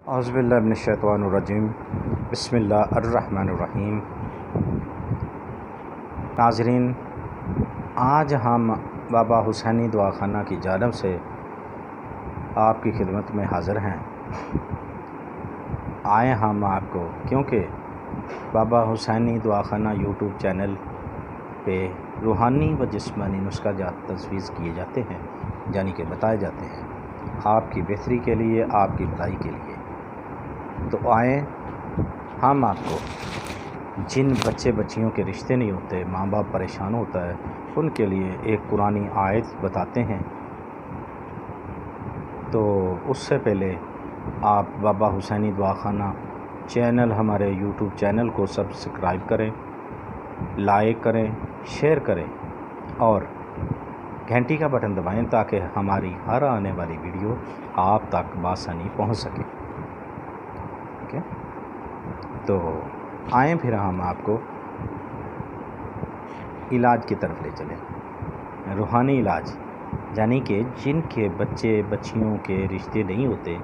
اعوذ باللہ من الشیطان الرجیم، بسم اللہ الرحمن الرحیم۔ ناظرین، آج ہم بابا حسینی دعا خانہ کی جانب سے آپ کی خدمت میں حاضر ہیں۔ آئے ہم آپ کو کیونکہ بابا حسینی دعا خانہ یوٹیوب چینل پہ روحانی و جسمانی نسخہ جات تجویز کیے جاتے ہیں، یعنی کہ بتائے جاتے ہیں آپ کی بہتری کے لیے، آپ کی بھلائی کے لیے۔ تو آئیں ہم آپ کو جن بچے بچیوں کے رشتے نہیں ہوتے، ماں باپ پریشان ہوتا ہے، ان کے لیے ایک قرآنی آیت بتاتے ہیں۔ تو اس سے پہلے آپ بابا حسینی دعا خانہ چینل، ہمارے یوٹیوب چینل کو سبسکرائب کریں، لائک کریں، شیئر کریں اور گھنٹی کا بٹن دبائیں تاکہ ہماری ہر آنے والی ویڈیو آپ تک بآسانی پہنچ سکے۔ تو آئیں پھر ہم آپ کو علاج کی طرف لے چلیں۔ روحانی علاج یعنی کہ جن کے بچے بچیوں کے رشتے نہیں ہوتے،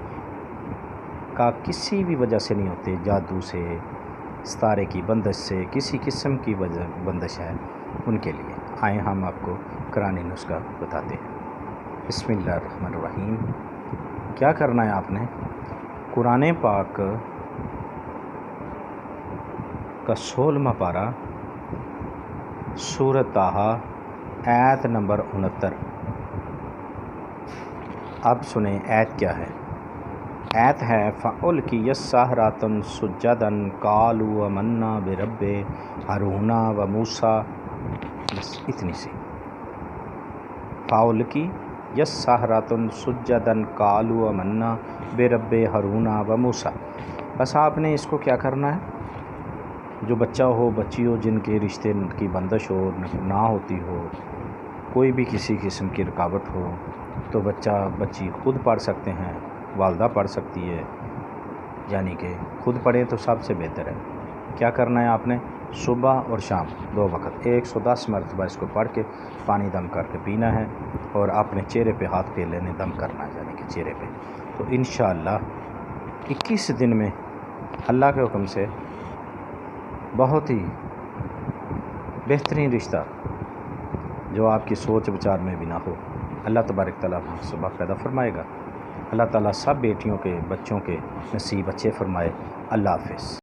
کا کسی بھی وجہ سے نہیں ہوتے، جادو سے، ستارے کی بندش سے، کسی قسم کی بندش ہے، ان کے لیے آئیں ہم آپ کو قرآنی نسخہ بتاتے ہیں۔ بسم اللہ الرحمن الرحیم۔ کیا کرنا ہے آپ نے؟ قرآن پاک کا 16واں پارہ، سورۃ طٰہٰ، آیت نمبر 69۔ اب سنیں آیت کیا ہے۔ آیت ہے فَأُلْقِيَ السَّحَرَةُ سُجَّدًا قَالُوا آمَنَّا بِرَبِّ ہارون وموسیٰ۔ بس اتنی سی۔ فَأُلْقِيَ السَّحَرَةُ سُجَّدًا قَالُوا آمَنَّا بِرَبِّ ہارون وموسیٰ۔ بس آپ نے اس کو کیا کرنا ہے؟ جو بچہ ہو، بچی ہو، جن کے رشتے کی بندش ہو، نہ ہوتی ہو، کوئی بھی کسی قسم کی رکاوٹ ہو، تو بچہ بچی خود پڑھ سکتے ہیں، والدہ پڑھ سکتی ہے، یعنی کہ خود پڑھیں تو سب سے بہتر ہے۔ کیا کرنا ہے آپ نے؟ صبح اور شام 2 وقت 110 مرتبہ اس کو پڑھ کے پانی دم کر کے پینا ہے اور اپنے چہرے پہ ہاتھ پھیر لینے، دم کرنا ہے یعنی کہ چہرے پہ۔ تو انشاءاللہ 21 دن میں اللہ کے حکم سے بہت ہی بہترین رشتہ جو آپ کی سوچ وچار میں بھی نہ ہو، اللہ تبارک تعالیٰ صبح پیدا فرمائے گا۔ اللہ تعالیٰ سب بیٹیوں کے بچوں کے نصیب اچھے فرمائے۔ اللہ حافظ۔